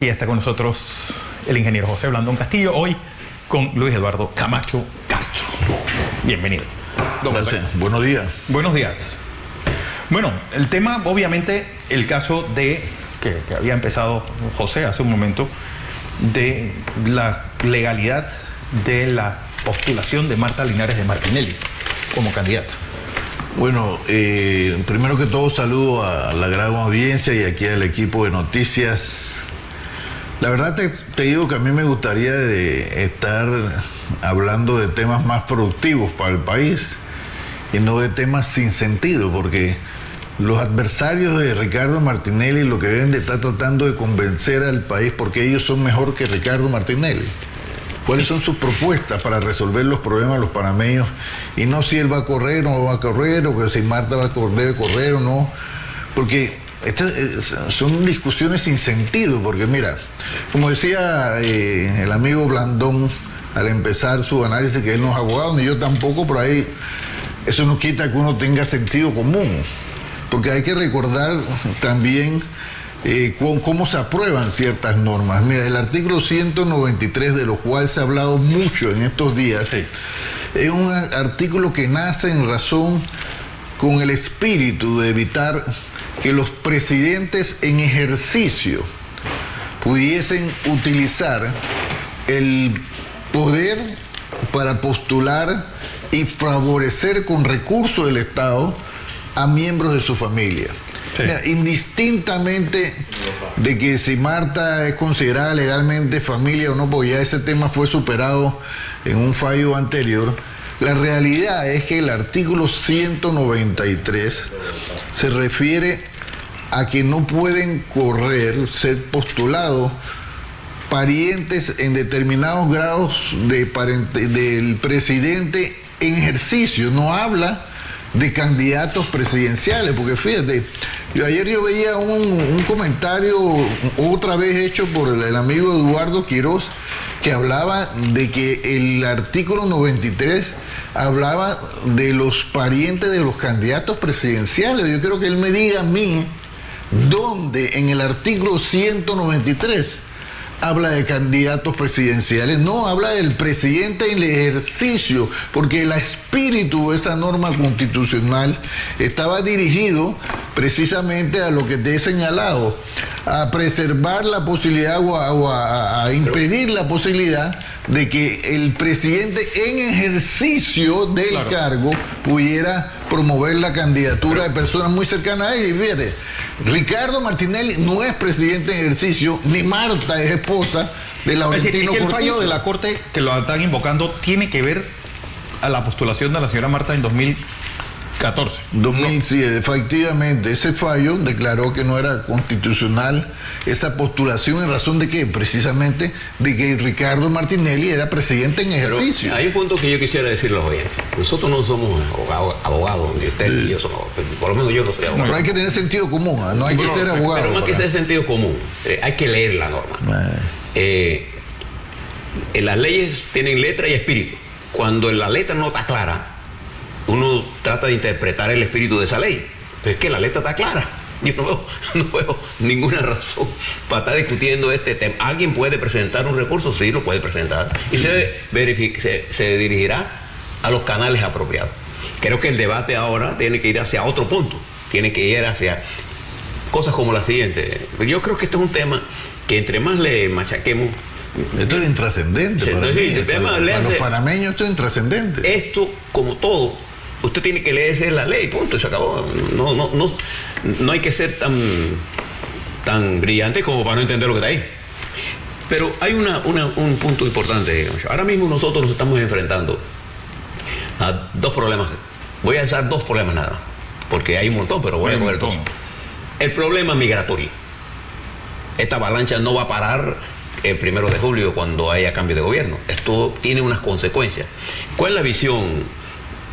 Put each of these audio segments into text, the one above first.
Y está con nosotros el ingeniero José Blandón Castillo, hoy con Luis Eduardo Camacho Castro. Bienvenido. Gracias. Buenos días. Buenos días. Bueno, el tema, obviamente, el caso de, que había empezado José hace un momento, de la legalidad de la postulación de Marta Linares de Martinelli como candidata. Bueno, primero que todo saludo a la gran audiencia y aquí al equipo de noticias. La verdad te digo que a mí me gustaría estar hablando de temas más productivos para el país y no de temas sin sentido, porque los adversarios de Ricardo Martinelli lo que deben de estar tratando de convencer al país porque ellos son mejor que Ricardo Martinelli. ¿Cuáles son sus propuestas para resolver los problemas de los panameños? Y no si él va a correr o no va a correr, o que si Marta debe correr o no. Porque son discusiones sin sentido, porque mira, como decía el amigo Blandón al empezar su análisis, que él no es abogado, ni yo tampoco, pero ahí eso no quita que uno tenga sentido común. Porque hay que recordar también cómo se aprueban ciertas normas. Mira, el artículo 193, de lo cual se ha hablado mucho en estos días, sí, es un artículo que nace en razón con el espíritu de evitar que los presidentes en ejercicio pudiesen utilizar el poder para postular y favorecer con recursos del Estado a miembros de su familia. Sí. Mira, indistintamente de que si Marta es considerada legalmente familia o no, porque ya ese tema fue superado en un fallo anterior, la realidad es que el artículo 193 se refiere a que no pueden ser postulados parientes en determinados grados del presidente en ejercicio. No habla de candidatos presidenciales, porque fíjate, ayer yo veía un comentario otra vez hecho por el amigo Eduardo Quiroz, que hablaba de que el artículo 93 hablaba de los parientes de los candidatos presidenciales. Yo quiero que él me diga a mí dónde en el artículo 193 habla de candidatos presidenciales. No, habla del presidente en el ejercicio, porque el espíritu de esa norma constitucional estaba dirigido precisamente a lo que te he señalado, a preservar la posibilidad o a impedir la posibilidad de que el presidente en ejercicio del cargo pudiera promover la candidatura de personas muy cercanas a él. Y fíjate, Ricardo Martinelli no es presidente en ejercicio, ni Marta es esposa de Laurentino Cortizo. El fallo de la Corte que lo están invocando tiene que ver a la postulación de la señora Marta en 2014. Sí, efectivamente, ese fallo declaró que no era constitucional esa postulación. ¿En razón de qué? Precisamente de que Ricardo Martinelli era presidente en ejercicio. Pero hay un punto que yo quisiera decirle a los oyentes. Nosotros no somos abogados, ni usted ni yo somos, por lo menos yo no soy abogado. Pero hay que tener sentido común, no hay que ser abogado. Pero más que ser sentido común, hay que leer la norma. Las leyes tienen letra y espíritu. Cuando la letra no está clara, uno trata de interpretar el espíritu de esa ley, pero es que la letra está clara. Yo no veo ninguna razón para estar discutiendo este tema. ¿Alguien puede presentar un recurso? Sí, lo puede presentar. Y se dirigirá a los canales apropiados. Creo que el debate ahora tiene que ir hacia otro punto. Tiene que ir hacia cosas como la siguiente. Yo creo que este es un tema que entre más le machaquemos... Esto es intrascendente para mí. Para los panameños esto es intrascendente. Esto, como todo, usted tiene que leerse la ley, punto, y se acabó. No hay que ser tan brillante como para no entender lo que está ahí. Pero hay un punto importante. Ahora mismo nosotros nos estamos enfrentando a dos problemas. Voy a usar dos problemas nada más, porque hay un montón, pero voy a coger dos. El problema migratorio. Esta avalancha no va a parar el 1 de julio cuando haya cambio de gobierno. Esto tiene unas consecuencias. ¿Cuál es la visión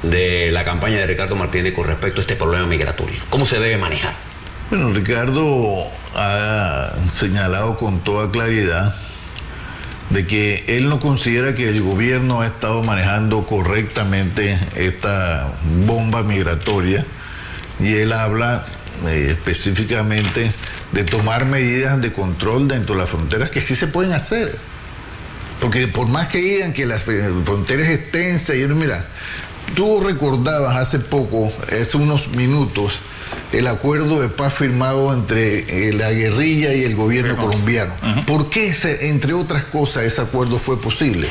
de la campaña de Ricardo Martínez con respecto a este problema migratorio? ¿Cómo se debe manejar? Bueno, Ricardo ha señalado con toda claridad de que él no considera que el gobierno ha estado manejando correctamente esta bomba migratoria, y él habla específicamente de tomar medidas de control dentro de las fronteras que sí se pueden hacer. Porque por más que digan que las fronteras extensas, y mira, tú recordabas hace poco, hace unos minutos, el acuerdo de paz firmado entre la guerrilla y el gobierno colombiano. ¿Por qué, entre otras cosas, ese acuerdo fue posible?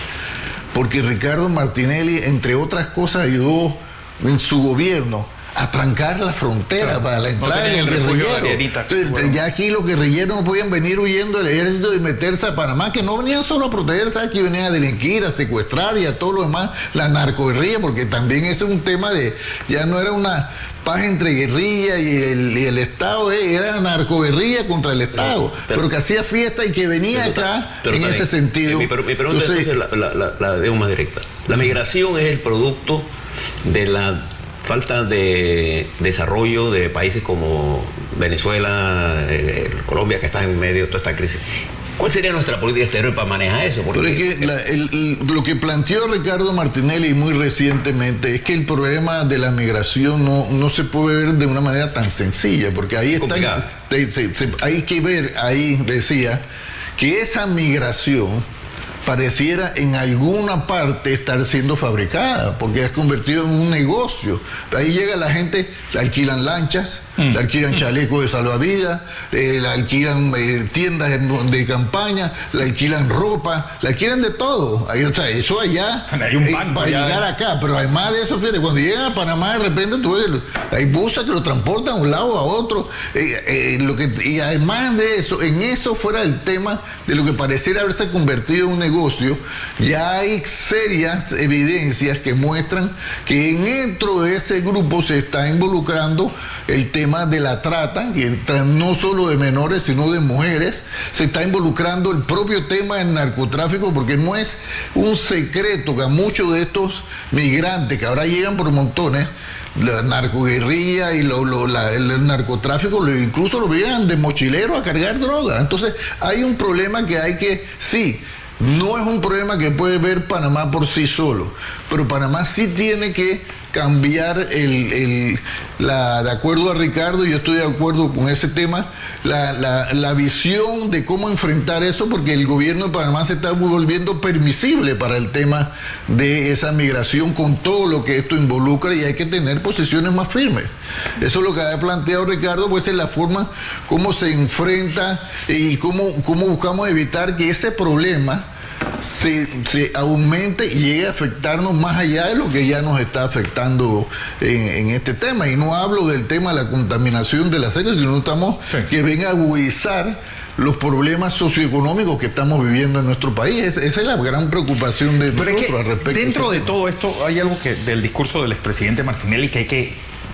Porque Ricardo Martinelli, entre otras cosas, ayudó en su gobierno a trancar la frontera para la entrada del guerrillero. Entonces, ya aquí los guerrilleros no podían venir huyendo del ejército y meterse a Panamá, que no venían solo a proteger, ¿sabes? Que venían a delinquir, a secuestrar y a todo lo demás, la narcoguerrilla, porque también ese es un tema de, ya no era una paz entre guerrilla y el Estado, era narcoguerrilla contra el Estado, pero que hacía fiesta y que venía acá en ese sentido. Mi pregunta entonces la dejo más directa. La migración es el producto de la falta de desarrollo de países como Venezuela, Colombia, que están en medio de toda esta crisis. ¿Cuál sería nuestra política exterior para manejar eso? Porque pero es que lo que planteó Ricardo Martinelli muy recientemente es que el problema de la migración no se puede ver de una manera tan sencilla, porque ahí está, hay que ver, ahí decía, que esa migración pareciera en alguna parte estar siendo fabricada, porque es convertido en un negocio. Ahí llega la gente, le alquilan lanchas, le alquilan chalecos de salvavidas, le alquilan tiendas de campaña, le alquilan ropa, le alquilan de todo. Ahí, o sea, eso allá, hay un banco para allá llegar acá. Pero además de eso, fíjate, cuando llegan a Panamá, de repente tú ves, hay buses que lo transportan de un lado a otro. Y además de eso, en eso fuera el tema de lo que pareciera haberse convertido en un negocio, ya hay serias evidencias que muestran que dentro de ese grupo se está involucrando el tema de la trata, que no solo de menores, sino de mujeres. Se está involucrando el propio tema del narcotráfico, porque no es un secreto que a muchos de estos migrantes que ahora llegan por montones, la narcoguerrilla y el narcotráfico incluso lo llevan de mochilero a cargar droga. Entonces hay un problema que hay que, sí, no es un problema que puede ver Panamá por sí solo, pero Panamá sí tiene que cambiar de acuerdo a Ricardo, yo estoy de acuerdo con ese tema, la visión de cómo enfrentar eso, porque el gobierno de Panamá se está volviendo permisible para el tema de esa migración con todo lo que esto involucra, y hay que tener posiciones más firmes. Eso es lo que ha planteado Ricardo, pues es la forma como se enfrenta y cómo buscamos evitar que ese problema se aumente y llegue a afectarnos más allá de lo que ya nos está afectando en este tema. Y no hablo del tema de la contaminación de las aguas, sino estamos que venga a agudizar los problemas socioeconómicos que estamos viviendo en nuestro país. Esa es la gran preocupación de nosotros al respecto. Dentro de todo esto hay algo del discurso del expresidente Martinelli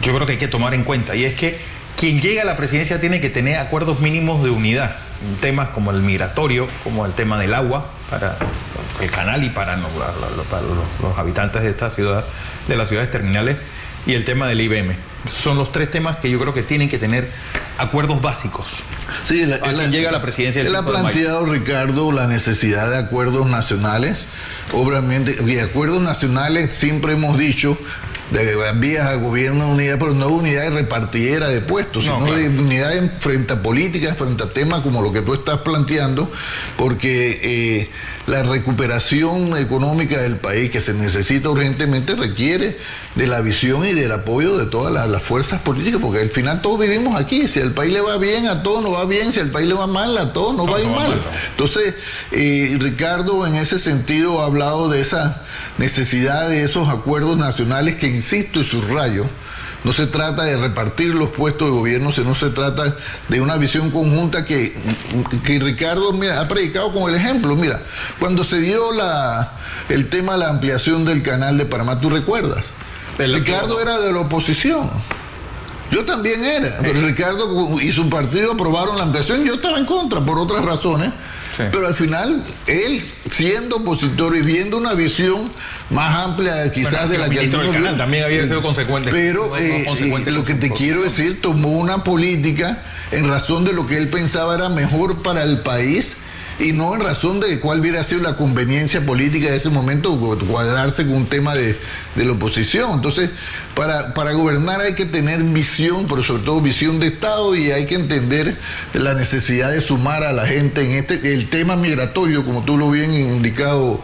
yo creo que hay que tomar en cuenta, y es que quien llega a la presidencia tiene que tener acuerdos mínimos de unidad en temas como el migratorio, como el tema del agua para el canal y para los habitantes de esta ciudad, de las ciudades terminales, y el tema del IBM. Son los tres temas que yo creo que tienen que tener acuerdos básicos. Sí, quien llega a la presidencia. Él ha planteado, Ricardo, la necesidad de acuerdos nacionales. Obviamente, y acuerdos nacionales siempre hemos dicho, de vías a gobierno de unidad, pero no de unidad de repartidera de puestos, sino claro, de unidad frente a políticas, frente a temas como lo que tú estás planteando, porque la recuperación económica del país que se necesita urgentemente requiere de la visión y del apoyo de todas las fuerzas políticas, porque al final todos vivimos aquí. Si al país le va bien, a todos nos va bien; si al país le va mal, a todos nos va a ir mal. Entonces, Ricardo en ese sentido ha hablado de esa necesidad de esos acuerdos nacionales que, insisto y subrayo, no se trata de repartir los puestos de gobierno, sino se trata de una visión conjunta que Ricardo, mira, ha predicado con el ejemplo. Mira, cuando se dio el tema de la ampliación del canal de Panamá, ¿tú recuerdas? Ricardo era de la oposición. Yo también era, pero Ricardo y su partido aprobaron la ampliación. Yo estaba en contra por otras razones. Sí. Pero al final, él siendo opositor y viendo una visión más amplia quizás de la que algunos vieron, también había sido consecuente. Pero lo que te quiero decir, tomó una política en razón de lo que él pensaba era mejor para el país, y no en razón de cuál hubiera sido la conveniencia política de ese momento, cuadrarse con un tema de la oposición. Entonces, para gobernar hay que tener visión, pero sobre todo visión de Estado, y hay que entender la necesidad de sumar a la gente en el tema migratorio, como tú lo bien indicado,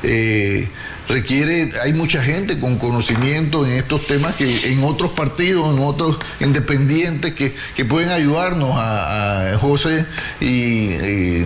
hay mucha gente con conocimiento en estos temas que en otros partidos, en otros independientes que pueden ayudarnos a José y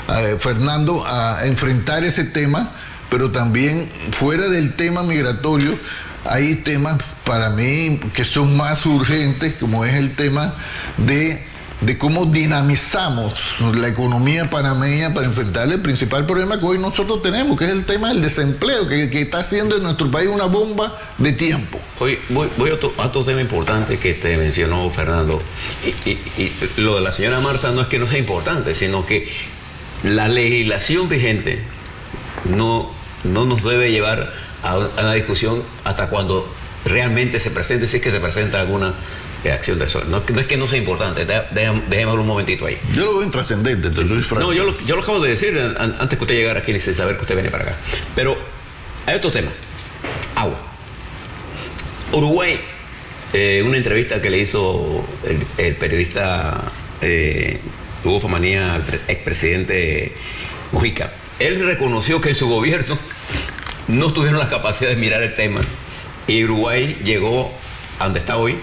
a Fernando a enfrentar ese tema, pero también fuera del tema migratorio hay temas para mí que son más urgentes, como es el tema de cómo dinamizamos la economía panameña para enfrentar el principal problema que hoy nosotros tenemos, que es el tema del desempleo, que está haciendo en nuestro país una bomba de tiempo. Hoy voy a otro tema importante que te mencionó Fernando. Y lo de la señora Marta no es que no sea importante, sino que la legislación vigente no nos debe llevar a una discusión hasta cuando realmente se presente, si es que se presenta alguna acción de eso. No es que no sea importante, déjemelo un momentito ahí. Yo lo veo intrascendente, te doy franco. No, yo lo acabo de decir antes que usted llegara aquí, sin saber que usted viene para acá. Pero hay otro tema, agua. Uruguay, una entrevista que le hizo el periodista Hugo Famanía al expresidente Mujica, él reconoció que en su gobierno no tuvieron la capacidad de mirar el tema y Uruguay llegó a donde está hoy,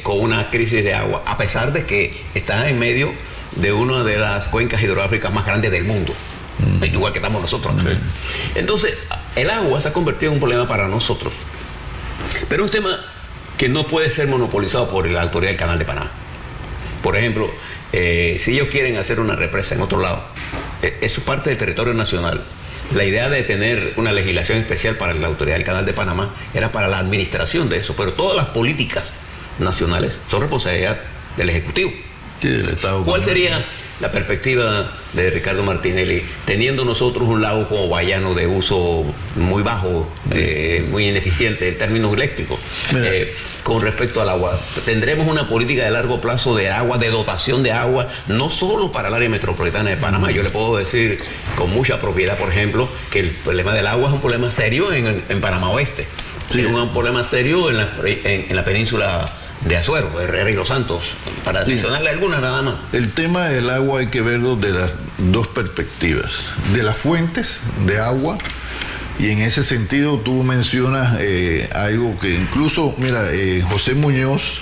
con una crisis de agua, a pesar de que está en medio de una de las cuencas hidrográficas más grandes del mundo, igual que estamos nosotros. Sí. Entonces, el agua se ha convertido en un problema para nosotros, pero un tema que no puede ser monopolizado por la autoridad del Canal de Panamá. Por ejemplo, si ellos quieren hacer una represa en otro lado, eso es parte del territorio nacional. La idea de tener una legislación especial para la autoridad del Canal de Panamá era para la administración de eso, pero todas las políticas nacionales son responsabilidad del Ejecutivo. Sí, del Estado. ¿Cuál sería la perspectiva de Ricardo Martinelli, teniendo nosotros un lago como Bayano de uso muy bajo, muy ineficiente en términos eléctricos, con respecto al agua? ¿Tendremos una política de largo plazo de agua, de dotación de agua, no solo para el área metropolitana de Panamá? Yo le puedo decir con mucha propiedad, por ejemplo, que el problema del agua es un problema serio en Panamá Oeste. Sí. Es un problema serio en la península de Azuero, Herrera y Los Santos, para adicionarle algunas nada más. El tema del agua hay que verlo de las dos perspectivas, de las fuentes de agua, y en ese sentido tú mencionas algo que incluso, mira, José Muñoz,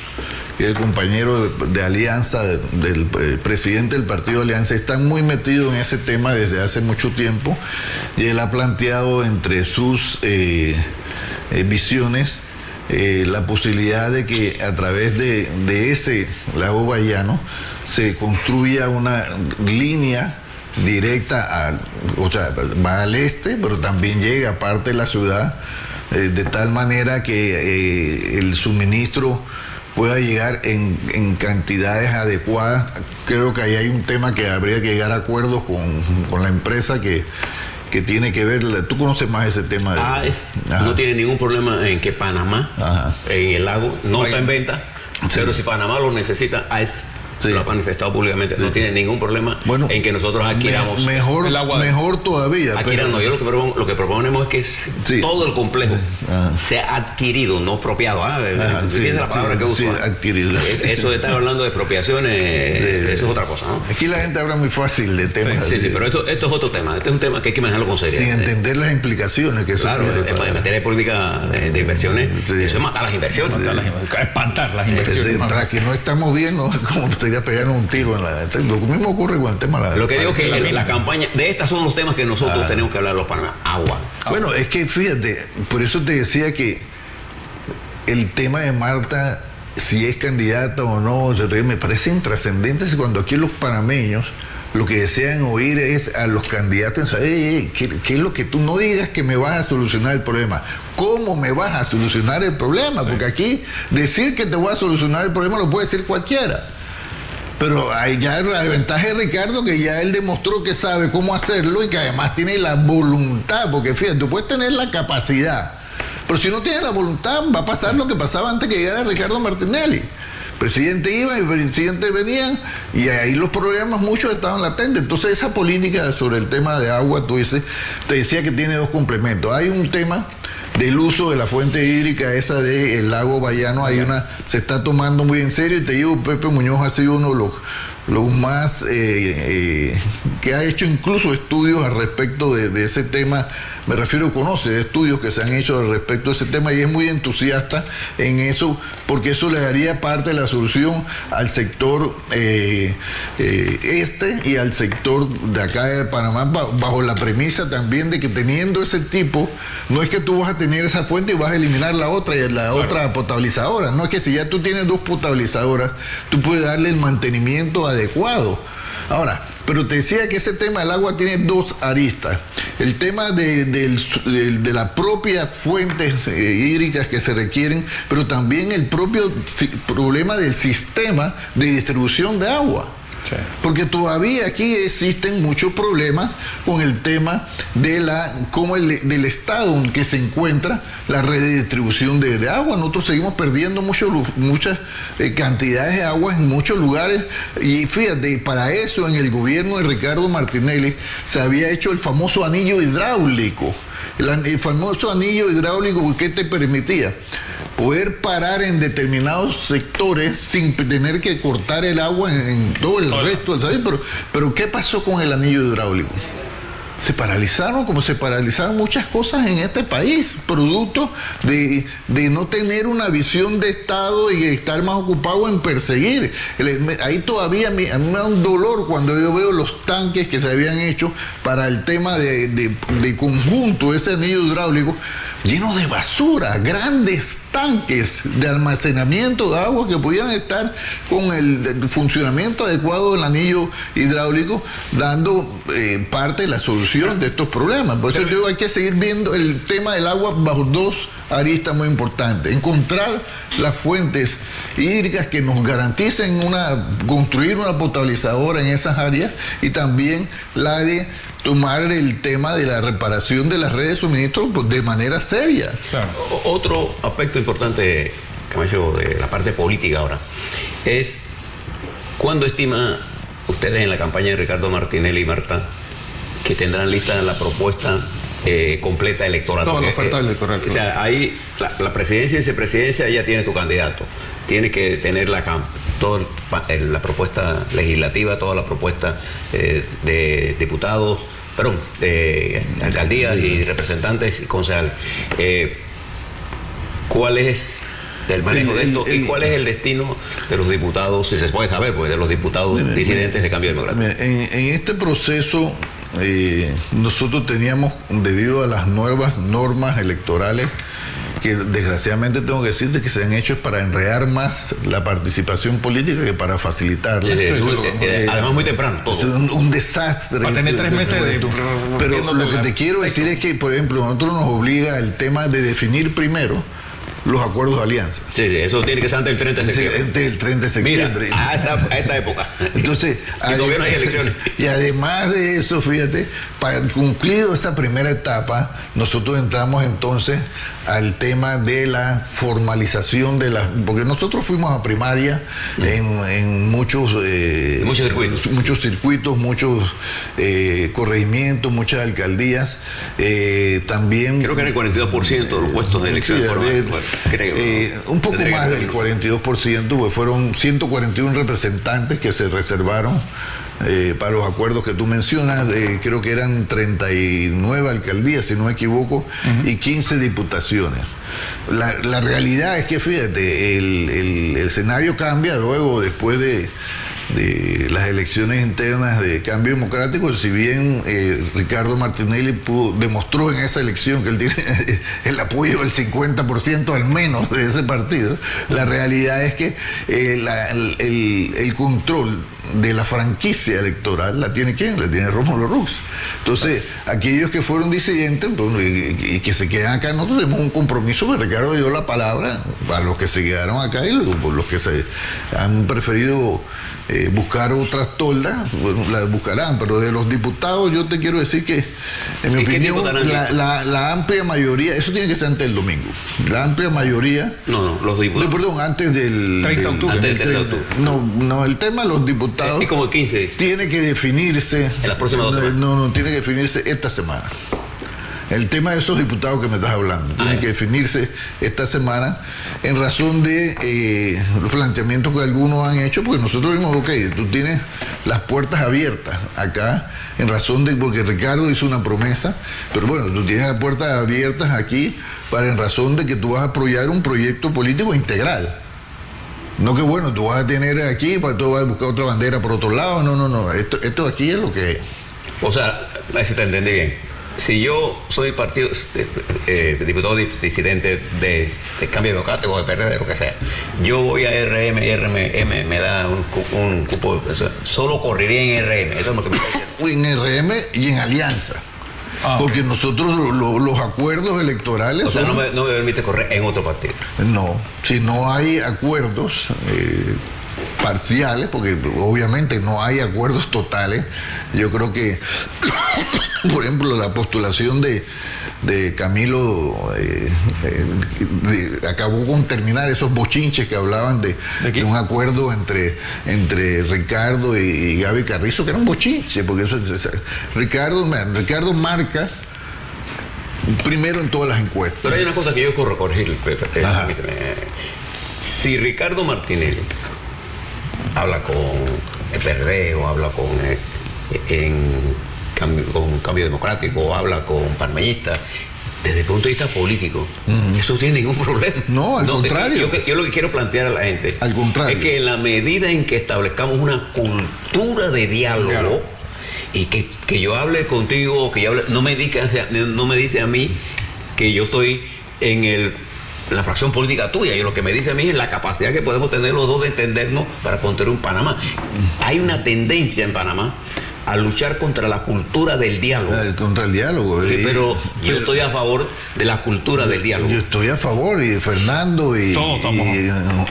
que es el compañero de Alianza, del presidente del partido Alianza, está muy metido en ese tema desde hace mucho tiempo, y él ha planteado entre sus visiones la posibilidad de que a través de ese lago Bayano se construya una línea directa, o sea, va al este, pero también llega a parte de la ciudad, de tal manera que el suministro pueda llegar en cantidades adecuadas. Creo que ahí hay un tema que habría que llegar a acuerdos con la empresa que tiene que ver. Tú conoces más ese tema. No tiene ningún problema en que Panamá, en el lago, no está en venta, pero si Panamá lo necesita, lo ha manifestado públicamente, no tiene ningún problema en que nosotros adquiramos el agua. Mejor todavía. Yo lo que proponemos es que todo el complejo sea adquirido, no expropiado. Fíjense la palabra que uso. Adquirido. Eso de estar hablando de expropiaciones, eso es otra cosa, ¿no? Aquí la gente habla muy fácil de temas. Sí, pero esto es otro tema. Este es un tema que hay que manejarlo con seriedad. Sin entender las implicaciones que eso tiene. En materia de política de inversiones, eso es matar las inversiones. Espantar las inversiones. Tras que no estamos bien, ¿no? Como sería pegarnos un tiro en la... Lo mismo ocurre con el tema de la... Lo que digo es que la campaña... De estos son los temas que nosotros tenemos que hablar los Panamá. Agua. Bueno, es que fíjate, por eso te decía que el tema de Marta, si es candidata o no, me parece intrascendente cuando aquí los panameños lo que desean oír es a los candidatos, ¿qué es lo que tú no digas que me vas a solucionar el problema? ¿Cómo me vas a solucionar el problema? Porque aquí decir que te voy a solucionar el problema lo puede decir cualquiera. Pero hay ya la ventaja de Ricardo, que ya él demostró que sabe cómo hacerlo y que además tiene la voluntad, porque fíjate, tú puedes tener la capacidad, pero si no tienes la voluntad va a pasar lo que pasaba antes que llegara Ricardo Martinelli, presidente iba y el presidente venían, y ahí los problemas muchos estaban latentes. Entonces esa política sobre el tema de agua, tú dices, te decía que tiene dos complementos. Hay un tema del uso de la fuente hídrica esa del lago Bayano, se está tomando muy en serio, y te digo, Pepe Muñoz ha sido uno de los más que ha hecho incluso estudios al respecto de ese tema. Me refiero, conoce de estudios que se han hecho al respecto de ese tema, y es muy entusiasta en eso, porque eso le daría parte de la solución al sector y al sector de acá de Panamá, bajo la premisa también de que teniendo ese tipo, no es que tú vas a tener esa fuente y vas a eliminar la otra y la otra potabilizadora, no es que si ya tú tienes dos potabilizadoras, tú puedes darle el mantenimiento adecuado. Ahora, pero te decía que ese tema del agua tiene dos aristas. El tema de las propias fuentes hídricas que se requieren, pero también el propio problema del sistema de distribución de agua. Sí. Porque todavía aquí existen muchos problemas con el tema del estado en que se encuentra la red de distribución de agua. Nosotros seguimos perdiendo muchas cantidades de agua en muchos lugares, y fíjate, para eso en el gobierno de Ricardo Martinelli se había hecho el famoso anillo hidráulico. El famoso anillo hidráulico, ¿qué te permitía? Poder parar en determinados sectores sin tener que cortar el agua en todo el resto del país. Pero ¿qué pasó con el anillo hidráulico? Se paralizaron, como se paralizaron muchas cosas en este país, producto de no tener una visión de Estado y estar más ocupado en perseguir. Ahí todavía a mí me da un dolor cuando yo veo los tanques que se habían hecho para el tema de conjunto, ese anillo hidráulico, llenos de basura, grandes tanques de almacenamiento de agua que pudieran estar con el funcionamiento adecuado del anillo hidráulico, dando parte de la solución de estos problemas. Por eso digo, hay que seguir viendo el tema del agua bajo dos aristas muy importantes: encontrar las fuentes hídricas que nos garanticen construir una potabilizadora en esas áreas, y también la de tomar el tema de la reparación de las redes de suministro de manera seria. Claro. Otro aspecto importante, Camacho, de la parte política ahora, es ¿cuándo estima ustedes en la campaña de Ricardo Martinelli y Marta que tendrán lista la propuesta completa electoral? Toda la oferta electoral. O sea, ahí la presidencia y vicepresidencia ya tiene tu candidato. Tiene que tener la propuesta legislativa, toda la propuesta de diputados, de alcaldías y representantes y concejales. ¿Cuál es el manejo de esto y cuál es el destino de los diputados, si se puede saber, pues, de los diputados disidentes de Cambio Democrático? En este proceso nosotros teníamos, debido a las nuevas normas electorales, que desgraciadamente tengo que decirte que se han hecho para enredar más la participación política que para facilitarla. Además muy temprano todo. Es un desastre. Va a tener 3 meses pero lo que te quiero decir es que, por ejemplo, a nosotros nos obliga el tema de definir primero los acuerdos de alianza. Sí, eso tiene que ser antes del 30 de septiembre. Antes del 30 de septiembre. Mira, a esta época. Entonces, y todavía no hay elecciones. Y además de eso, fíjate, para concluido esa primera etapa, nosotros entramos entonces al tema de la formalización de porque nosotros fuimos a primaria en muchos circuitos, muchos corregimientos, muchas alcaldías, también creo que era el 42% de los puestos de elección un poco más del 42%, pues fueron 141 representantes que se reservaron para los acuerdos que tú mencionas. Creo que eran 39 alcaldías, si no me equivoco, y 15 diputaciones. La realidad es que, fíjate, el escenario cambia luego, después de las elecciones internas de Cambio Democrático. Si bien Ricardo Martinelli demostró en esa elección que él tiene el apoyo del 50% al menos de ese partido, la realidad es que el control de la franquicia electoral la tiene ¿quién? La tiene Rómulo Rux. Entonces, aquellos que fueron disidentes y que se quedan acá, nosotros tenemos un compromiso, que Ricardo dio la palabra a los que se quedaron acá y por los que se han preferido buscar otras toldas, bueno, las buscarán, pero de los diputados yo te quiero decir que, en mi opinión, la amplia mayoría, eso tiene que ser antes del domingo, la amplia mayoría... No, los diputados... Perdón, antes del... 30 de octubre. Antes del 30 de octubre. No, el tema de los diputados... Es como el 15, dice. Tiene que definirse... En las próximas 2 semanas. No, tiene que definirse esta semana. El tema de esos diputados que me estás hablando tiene que definirse esta semana en razón de los planteamientos que algunos han hecho, porque nosotros dimos, ok, tú tienes las puertas abiertas acá, en razón de, porque Ricardo hizo una promesa, pero bueno, tú tienes las puertas abiertas aquí en razón de que tú vas a apoyar un proyecto político integral. No que bueno, tú vas a tener aquí, para tú vas a buscar otra bandera por otro lado, no, esto aquí es lo que es. O sea, a ver si te entendí bien. Si yo soy partido diputado disidente de Cambio Democrático o de PRD, lo que sea, yo voy a RM y RM me da un cupo, o sea, solo correría en RM, eso es lo que me está diciendo. En RM y en alianza. Porque nosotros los acuerdos electorales... O sea, no me permite correr en otro partido. No, si no hay acuerdos parciales, porque obviamente no hay acuerdos totales. Yo creo que, por ejemplo, la postulación de Camilo acabó con terminar esos bochinches que hablaban de un acuerdo entre Ricardo y Gaby Carrizo, que era un bochinche, porque Ricardo marca primero en todas las encuestas. Pero hay una cosa que yo quiero corregir. Si Ricardo Martinelli habla con el PRD o habla con Cambio Democrático o habla con Parmeñistas, desde el punto de vista político, eso no tiene ningún problema. No, al contrario. Yo lo que quiero plantear a la gente al contrario es que en la medida en que establezcamos una cultura de diálogo y que yo hable contigo, que yo hable, no me dice a mí que yo estoy en la fracción política tuya, y lo que me dice a mí es la capacidad que podemos tener los dos de entendernos para construir un Panamá. Hay una tendencia en Panamá a luchar contra la cultura del diálogo. Contra el diálogo. Sí, pero yo estoy a favor de la cultura del diálogo. Yo estoy a favor, y Fernando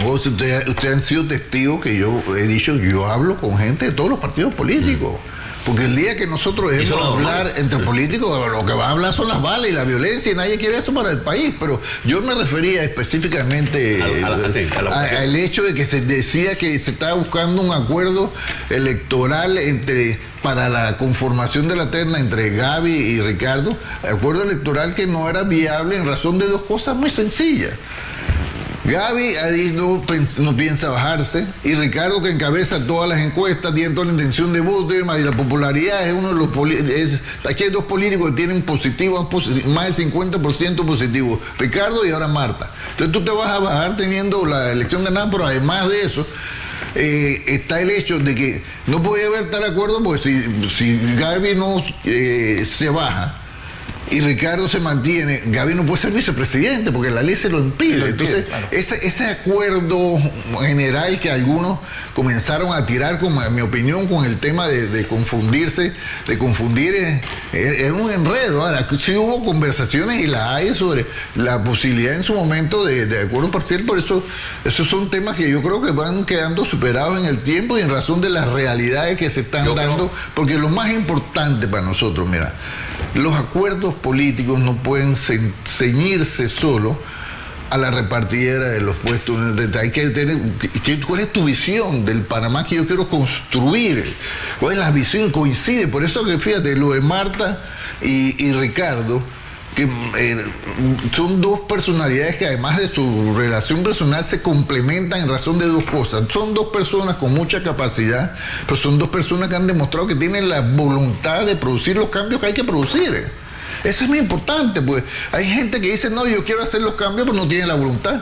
todos ustedes han sido testigos que yo he dicho, yo hablo con gente de todos los partidos políticos. Porque el día que nosotros dejemos de hablar entre políticos, lo que va a hablar son las balas y la violencia, y nadie quiere eso para el país. Pero yo me refería específicamente al hecho de que se decía que se estaba buscando un acuerdo electoral para la conformación de la terna entre Gaby y Ricardo, acuerdo electoral que no era viable en razón de dos cosas muy sencillas. Gaby no piensa bajarse, y Ricardo, que encabeza todas las encuestas, tiene toda la intención de voto y la popularidad es uno de los aquí hay dos políticos que tienen más del 50% positivo, Ricardo y ahora Marta. Entonces tú te vas a bajar teniendo la elección ganada, pero además de eso está el hecho de que no podía haber tal acuerdo, porque si Gaby no se baja y Ricardo se mantiene, Gaby no puede ser vicepresidente porque la ley se lo impide. Entonces, claro, ese acuerdo general que algunos comenzaron a tirar, como en mi opinión, con el tema de confundir, es un enredo. Ahora, sí hubo conversaciones y las hay sobre la posibilidad en su momento de acuerdo parcial, por eso esos son temas que yo creo que van quedando superados en el tiempo y en razón de las realidades que se están dando, porque lo más importante para nosotros, mira, los acuerdos políticos no pueden ceñirse solo a la repartidera de los puestos. Hay que tener, ¿cuál es tu visión del Panamá que yo quiero construir? ¿Cuál es la visión? Coincide, por eso que fíjate, lo de Marta y Ricardo, que son dos personalidades que además de su relación personal se complementan en razón de dos cosas. Son dos personas con mucha capacidad, pero son dos personas que han demostrado que tienen la voluntad de producir los cambios que hay que producir. Eso es muy importante, pues hay gente que dice, no, yo quiero hacer los cambios, pero no tiene la voluntad.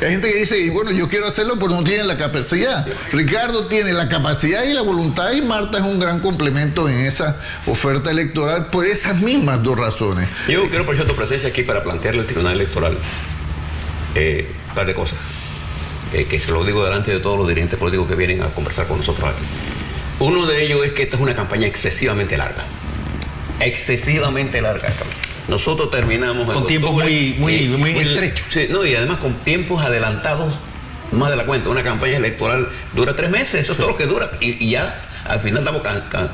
Hay gente que dice, bueno, yo quiero hacerlo, pero no tiene la capacidad. Ricardo tiene la capacidad y la voluntad, y Marta es un gran complemento en esa oferta electoral por esas mismas dos razones. Yo quiero aprovechar tu presencia aquí para plantearle al Tribunal Electoral un par de cosas, que se lo digo delante de todos los dirigentes políticos que vienen a conversar con nosotros aquí. Uno de ellos es que esta es una campaña excesivamente larga. Excesivamente larga. Nosotros terminamos con tiempos muy estrechos. Sí, no, y además con tiempos adelantados más de la cuenta. Una campaña electoral dura 3 meses, eso es todo lo que dura. Y ya al final estamos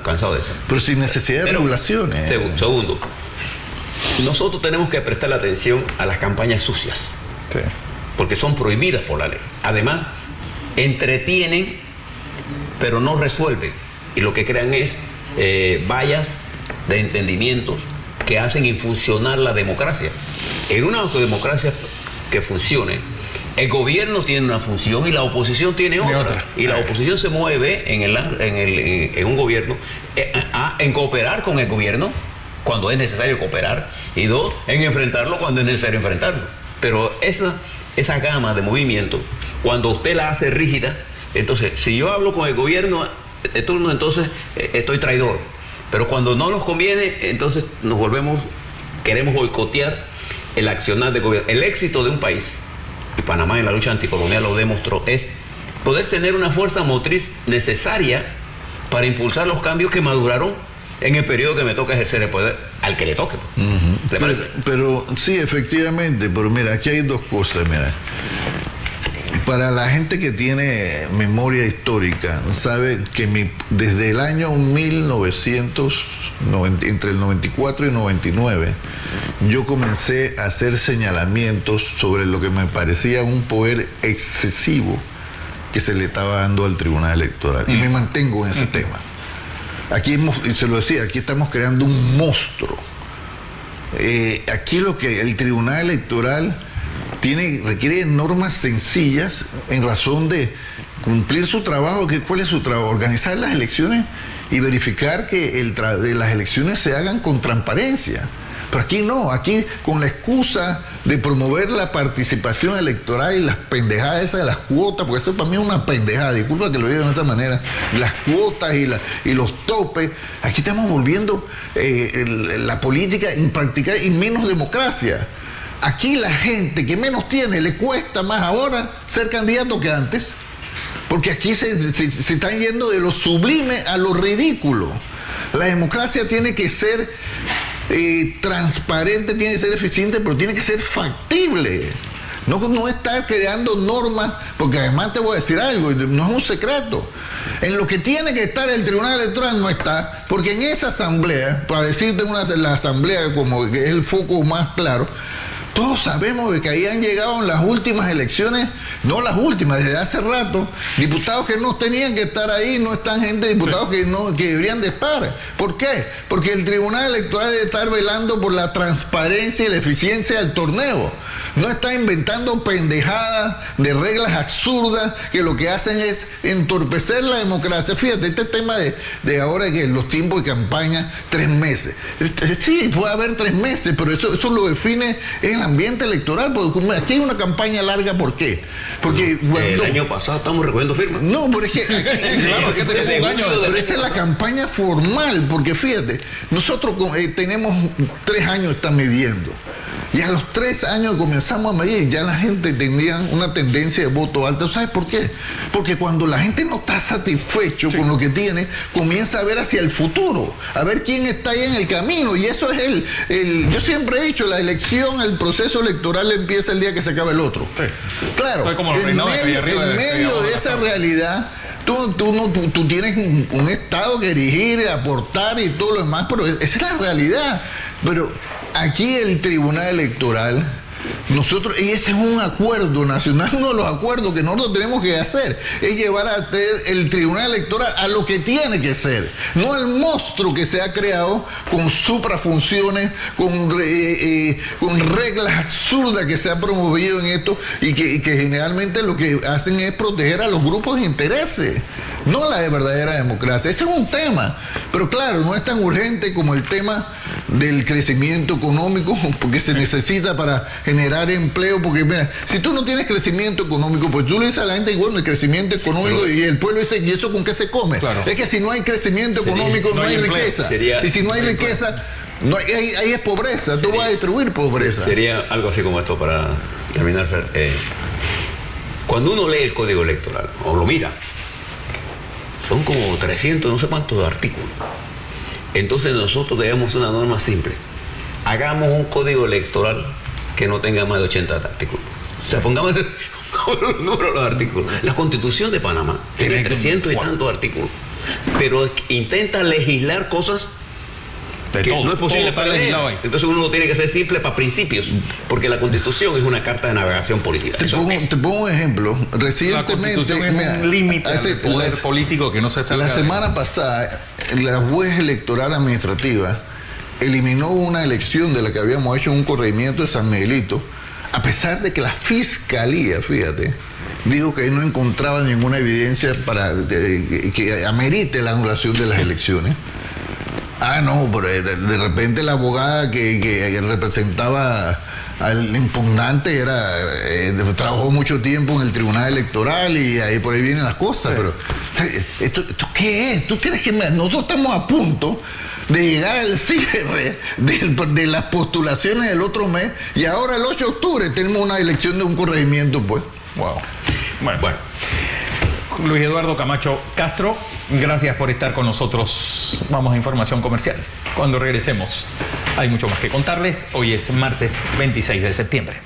cansados de eso. Pero sin necesidad de regulaciones. Segundo, nosotros tenemos que prestar atención a las campañas sucias. Sí. Porque son prohibidas por la ley. Además, entretienen, pero no resuelven. Y lo que crean es vallas de entendimientos que hacen infuncionar la democracia. En una democracia que funcione, el gobierno tiene una función y la oposición tiene otra. Y la oposición se mueve en un gobierno en cooperar con el gobierno cuando es necesario cooperar, y 2, en enfrentarlo cuando es necesario enfrentarlo. Pero esa gama de movimiento, cuando usted la hace rígida, entonces, si yo hablo con el gobierno de turno, entonces estoy traidor. Pero cuando no nos conviene, entonces queremos boicotear el accionar del gobierno. El éxito de un país, y Panamá en la lucha anticolonial lo demostró, es poder tener una fuerza motriz necesaria para impulsar los cambios que maduraron en el periodo que me toca ejercer el poder, al que le toque. ¿Le parece? Pero sí, efectivamente, pero mira, aquí hay 2 cosas, mira. Para la gente que tiene memoria histórica, sabe que desde el año 1990, entre el 94 y 99, yo comencé a hacer señalamientos sobre lo que me parecía un poder excesivo que se le estaba dando al Tribunal Electoral. Y me mantengo en ese tema. Aquí se lo decía, aquí estamos creando un monstruo. Aquí el Tribunal Electoral requiere normas sencillas en razón de cumplir su trabajo. ¿Cuál es su trabajo? Organizar las elecciones y verificar que las elecciones se hagan con transparencia. Pero aquí no, aquí con la excusa de promover la participación electoral y las pendejadas esas de las cuotas, porque eso para mí es una pendejada, disculpa que lo diga de esa manera, las cuotas y los topes, aquí estamos volviendo la política impracticable y menos democracia. Aquí la gente que menos tiene le cuesta más ahora ser candidato que antes, porque aquí se están yendo de lo sublime a lo ridículo. La democracia tiene que ser transparente, tiene que ser eficiente, pero tiene que ser factible. No estar creando normas, porque además te voy a decir algo, no es un secreto. En lo que tiene que estar el Tribunal Electoral no está, porque en esa asamblea, para decirte la asamblea como que es el foco más claro, todos sabemos de que ahí han llegado en las últimas elecciones, no las últimas, desde hace rato, diputados que no tenían que estar ahí, no están diputados que deberían de estar. ¿Por qué? Porque el Tribunal Electoral debe estar velando por la transparencia y la eficiencia del torneo. No está inventando pendejadas de reglas absurdas que lo que hacen es entorpecer la democracia. Fíjate, este tema de ahora que los tiempos de campaña, 3 meses. Sí, puede haber 3 meses, pero eso lo define el ambiente electoral. Porque aquí hay una campaña larga, ¿por qué? Porque el año pasado estamos recogiendo firmas. No, pero es que claro, que tenemos un año, pero esa es la campaña formal, porque fíjate, nosotros tenemos 3 años está midiendo. Y a los 3 años comenzamos a medir, ya la gente tenía una tendencia de voto alto. ¿Sabes por qué? Porque cuando la gente no está satisfecho con lo que tiene, comienza a ver hacia el futuro, a ver quién está ahí en el camino. Y eso es yo siempre he dicho, la elección, el proceso electoral empieza el día que se acaba el otro. Sí. Claro, en medio de esa realidad, tú tienes un Estado que dirigir, aportar y todo lo demás, pero esa es la realidad. Pero aquí el Tribunal Electoral, y ese es un acuerdo nacional, uno de los acuerdos que nosotros tenemos que hacer, es llevar a el Tribunal Electoral a lo que tiene que ser, no al monstruo que se ha creado con suprafunciones, con reglas absurdas que se ha promovido en esto y que generalmente lo que hacen es proteger a los grupos de intereses, no la verdadera democracia. Ese es un tema, pero claro, no es tan urgente como el tema del crecimiento económico, porque se necesita para generar empleo, porque mira, si tú no tienes crecimiento económico, pues tú le dices a la gente, bueno, el crecimiento económico, pero, y el pueblo dice, ¿y eso con qué se come? Claro. Es que si no hay crecimiento económico, no hay riqueza. Y si no hay riqueza, ahí es pobreza. Tú vas a distribuir pobreza. Sería algo así como esto para terminar. Cuando uno lee el Código Electoral, o lo mira, son como 300, no sé cuántos artículos. Entonces nosotros debemos una norma simple. Hagamos un código electoral que no tenga más de 80 artículos. O sea, pongamos los números de los artículos. La Constitución de Panamá tiene 300 y tantos artículos, pero intenta legislar cosas que no es posible para leer. Entonces uno tiene que ser simple para principios, porque la Constitución es una carta de navegación política. Te pongo un ejemplo. Recientemente, la Constitución es un límite al poder político que no se salga. La semana pasada, la juez electoral administrativa eliminó una elección de la que habíamos hecho en un corregimiento de San Miguelito, a pesar de que la fiscalía, fíjate, dijo que no encontraba ninguna evidencia para que amerite la anulación de las elecciones. Ah, no, pero de repente la abogada que representaba al impugnante trabajó mucho tiempo en el tribunal electoral y ahí por ahí vienen las cosas. Sí. Pero ¿esto qué es? ¿Tú crees que nosotros estamos a punto de llegar al cierre de las postulaciones del otro mes y ahora el 8 de octubre tenemos una elección de un corregimiento, pues? Wow. Bueno. Luis Eduardo Camacho Castro, gracias por estar con nosotros. Vamos a información comercial. Cuando regresemos hay mucho más que contarles. Hoy es martes 26 de septiembre.